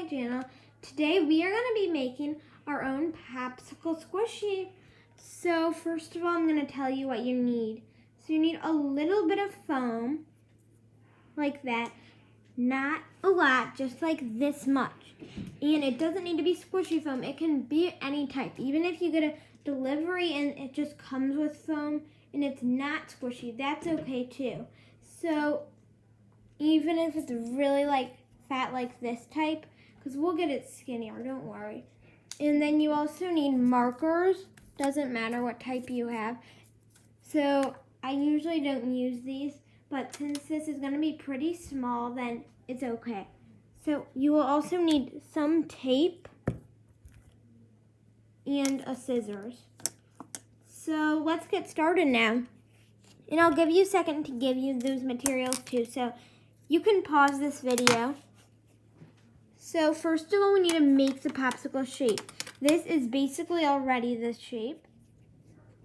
my channel. Today we are going to be making our own popsicle squishy. So first of all, I'm going to tell you what you need. So you need a little bit of foam, like that. Not a lot, just like this much. And it doesn't need to be squishy foam. It can be any type. Even if you get a delivery and it just comes with foam and it's not squishy, that's okay too. So even if it's really like fat like this type, because we'll get it skinnier, don't worry. And then you also need markers. Doesn't matter what type you have. So I usually don't use these, but since this is going to be pretty small, then it's okay. So you will also need some tape and a scissors. So let's get started now. And I'll give you a second to give you those materials too. So you can pause this video. So first of all, we need to make the popsicle shape. This is basically already the shape.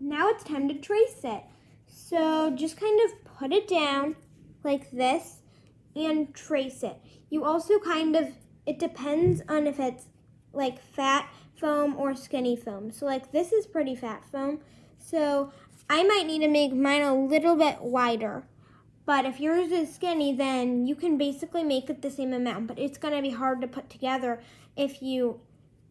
Now it's time to trace it. So just kind of put it down like this and trace it. You also it depends on if it's like fat foam or skinny foam. So like this is pretty fat foam. So I might need to make mine a little bit wider. But if yours is skinny, then you can basically make it the same amount. But it's going to be hard to put together if you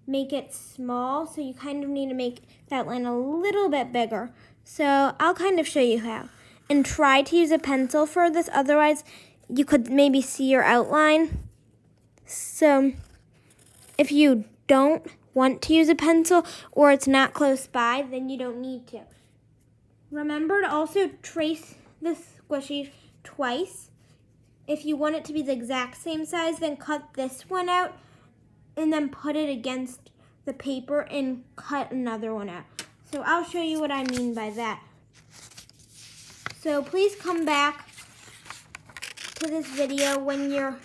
make it small. So you kind of need to make that line a little bit bigger. So I'll kind of show you how. And try to use a pencil for this. Otherwise, you could maybe see your outline. So if you don't want to use a pencil or it's not close by, then you don't need to. Remember to also trace the squishy twice. If you want it to be the exact same size, then cut this one out and then put it against the paper and cut another one out. So I'll show you what I mean by that. So please come back to this video when you're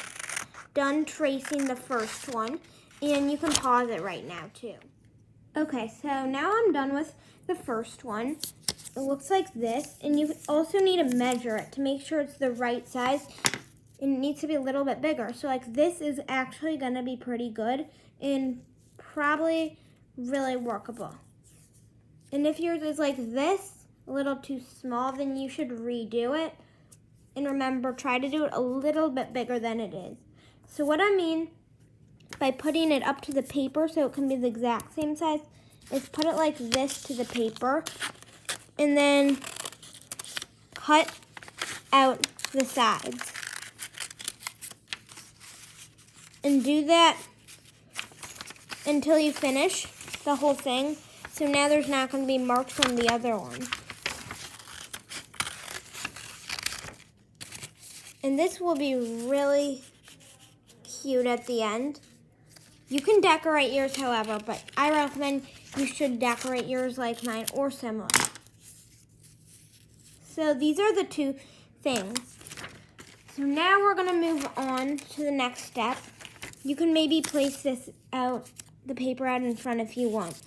done tracing the first one, and you can pause it right now too. Okay, so now I'm done with the first one. It looks like this, and you also need to measure it to make sure it's the right size, and it needs to be a little bit bigger. So like this is actually going to be pretty good and probably really workable. And if yours is like this, a little too small, then you should redo it. And remember, try to do it a little bit bigger than it is. So what I mean by putting it up to the paper so it can be the exact same size is put it like this to the paper. And then cut out the sides. And do that until you finish the whole thing. So now there's not going to be marks on the other one. And this will be really cute at the end. You can decorate yours, however, but I recommend you should decorate yours like mine or similar. So these are the two things. So now we're going to move on to the next step. You can maybe place this out, the paper out in front if you want.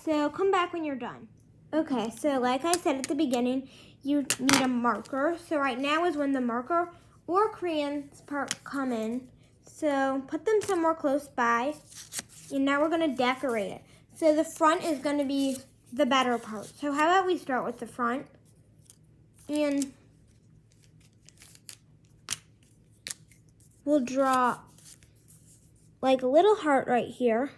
So come back when you're done. Okay, so like I said at the beginning, you need a marker. So right now is when the marker or crayons part come in. So put them somewhere close by. And now we're going to decorate it. So the front is going to be the better part. So how about we start with the front? And we'll draw like a little heart right here.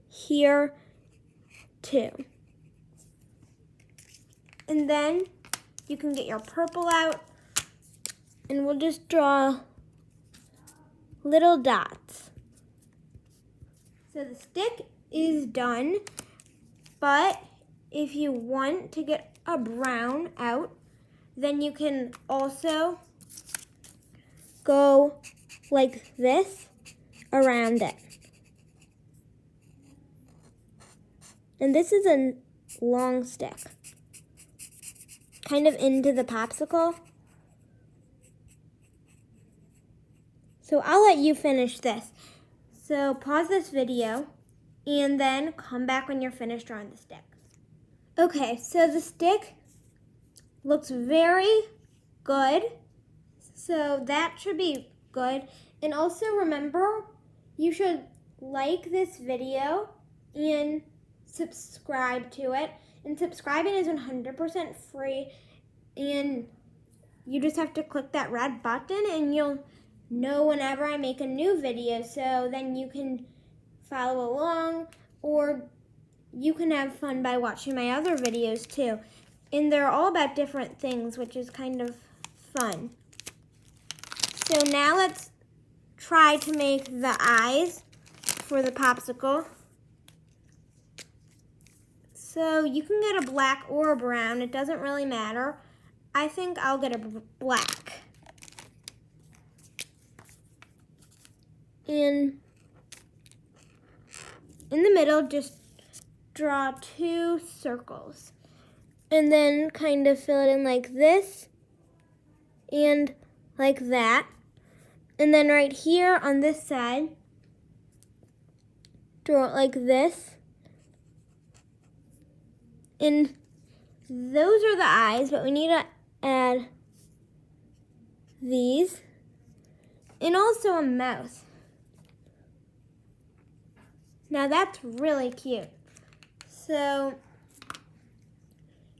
Here too. And then you can get your purple out and we'll just draw little dots. So the stick is done. But if you want to get a brown out, then you can also go like this around it. And this is a long stick, kind of into the popsicle. So I'll let you finish this. So pause this video. And then come back when you're finished drawing the stick. Okay, so the stick looks very good. So that should be good. And also remember, you should like this video and subscribe to it. And subscribing is 100% free. And you just have to click that red button and you'll know whenever I make a new video. So then you can follow along, or you can have fun by watching my other videos too. And they're all about different things, which is kind of fun. So now let's try to make the eyes for the popsicle. So you can get a black or a brown. It doesn't really matter. I think I'll get a black. And in the middle, just draw 2 circles. And then kind of fill it in like this and like that. And then right here on this side, draw it like this. And those are the eyes, but we need to add these. And also a mouth. Now that's really cute. So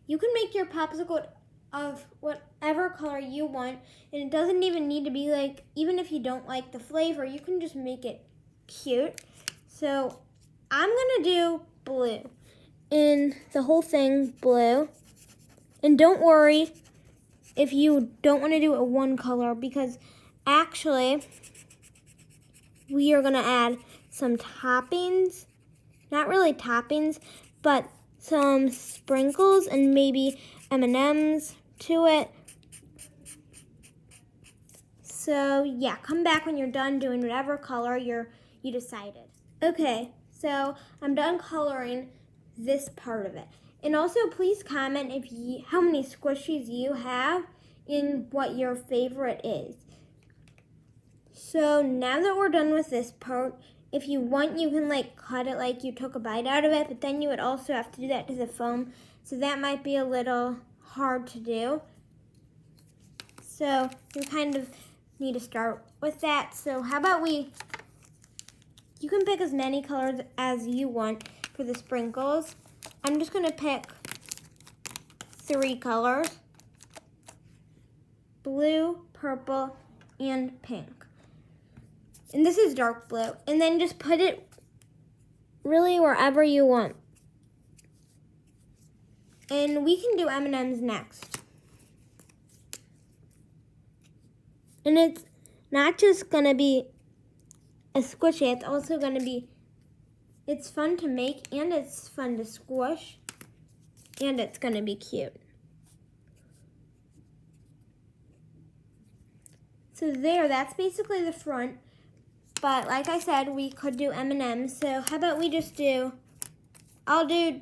you can make your popsicle of whatever color you want, and it doesn't even need to be like, even if you don't like the flavor, you can just make it cute. So I'm gonna do blue, and the whole thing blue. And don't worry if you don't want to do it one color, because actually we are gonna add some toppings, not really toppings, but some sprinkles and maybe M&Ms to it. So yeah, come back when you're done doing whatever color you decided. Okay, so I'm done coloring this part of it. And also please comment how many squishies you have and what your favorite is. So now that we're done with this part, if you want, you can like cut it like you took a bite out of it, but then you would also have to do that to the foam. So that might be a little hard to do. So you kind of need to start with that. So how about you can pick as many colors as you want for the sprinkles. I'm just gonna pick 3 colors: blue, purple, and pink. And this is dark blue. And then just put it really wherever you want. And we can do M&Ms next. And it's not just gonna be a squishy, it's also gonna be, it's fun to make and it's fun to squish and it's gonna be cute. So there, that's basically the front. But like I said, we could do M&Ms. So how about we just I'll do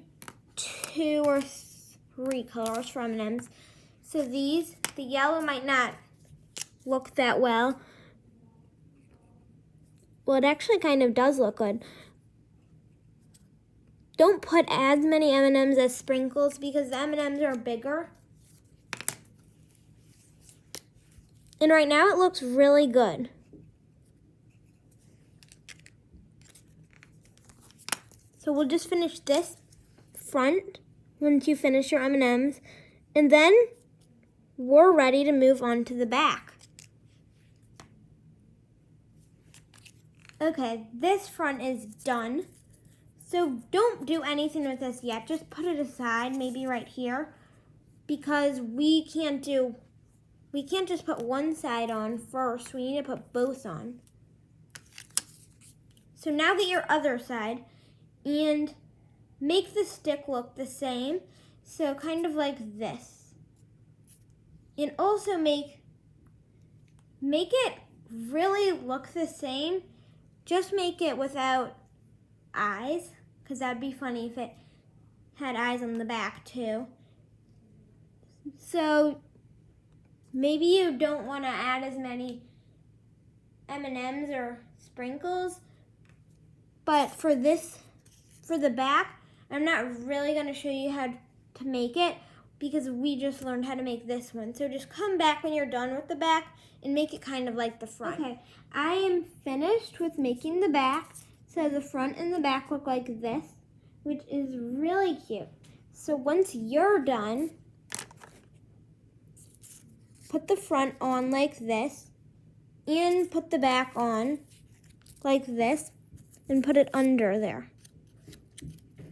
2 or 3 colors for M&Ms. So the yellow might not look that well. Well, it actually kind of does look good. Don't put as many M&Ms as sprinkles because the M&Ms are bigger. And right now it looks really good. So we'll just finish this front once you finish your M&Ms. And then we're ready to move on to the back. Okay, this front is done. So don't do anything with this yet. Just put it aside, maybe right here. Because we can't just put one side on first. We need to put both on. So now get your other side and make the stick look the same. So kind of like this. And also make it really look the same. Just make it without eyes, because that'd be funny if it had eyes on the back too. So maybe you don't want to add as many M&Ms or sprinkles, but for the back, I'm not really going to show you how to make it. because we just learned how to make this one. So just come back when you're done with the back and make it kind of like the front. Okay, I am finished with making the back. So the front and the back look like this, which is really cute. So once you're done, put the front on like this and put the back on like this and put it under there.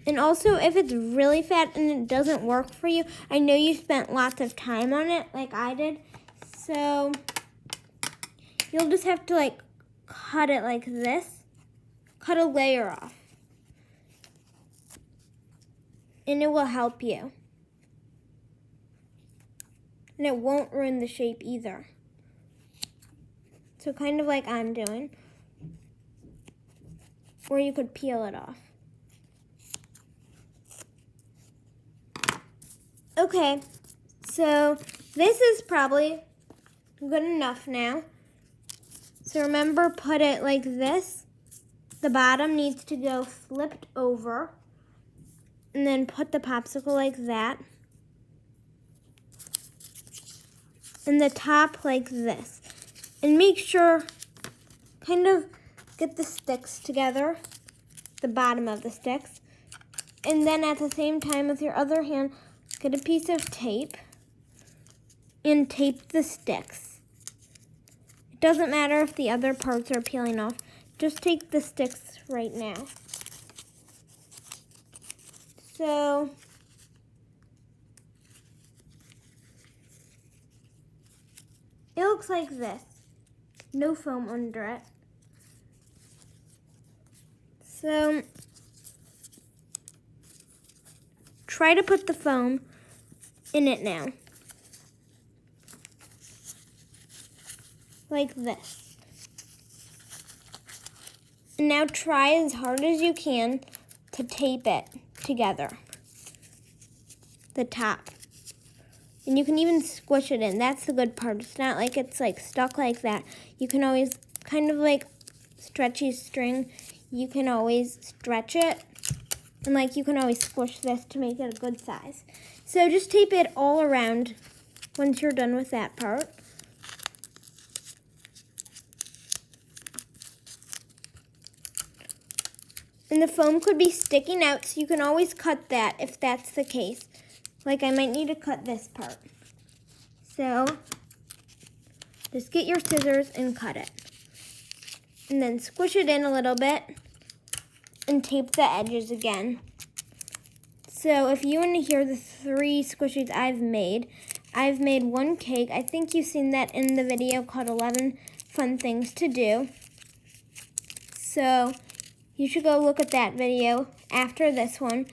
And also, if it's really fat and it doesn't work for you, I know you spent lots of time on it like I did. So you'll just have to like cut it like this. Cut a layer off. And it will help you. And it won't ruin the shape either. So kind of like I'm doing. Or you could peel it off. Okay, so this is probably good enough now. So remember, put it like this. The bottom needs to go flipped over. And then put the popsicle like that. And the top like this. And make sure, kind of get the sticks together, the bottom of the sticks. And then at the same time with your other hand, get a piece of tape and tape the sticks. It doesn't matter if the other parts are peeling off. Just take the sticks right now. So it looks like this. No foam under it. So try to put the foam in it now. Like this. And now try as hard as you can to tape it together. The top. And you can even squish it in. That's the good part. It's not like it's like stuck like that. You can always, kind of like stretchy string, you can always stretch it. And like you can always squish this to make it a good size. So just tape it all around once you're done with that part. And the foam could be sticking out, so you can always cut that if that's the case. Like I might need to cut this part. So just get your scissors and cut it. And then squish it in a little bit and tape the edges again. So if you want to hear the 3 squishies I've made one cake. I think you've seen that in the video called 11 Fun Things to Do. So you should go look at that video after this one.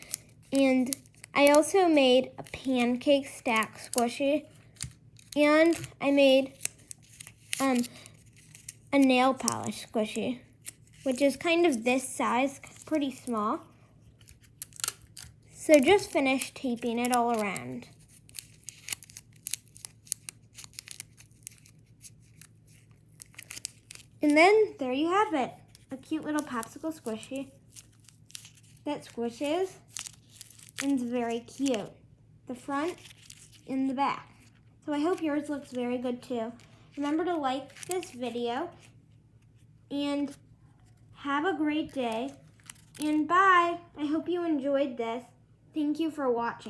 And I also made a pancake stack squishy, and I made a nail polish squishy, which is kind of this size, pretty small. So just finish taping it all around. And then there you have it, a cute little popsicle squishy that squishes. And it's very cute. The front and the back. So I hope yours looks very good too. Remember to like this video. And have a great day. And bye. I hope you enjoyed this. Thank you for watching.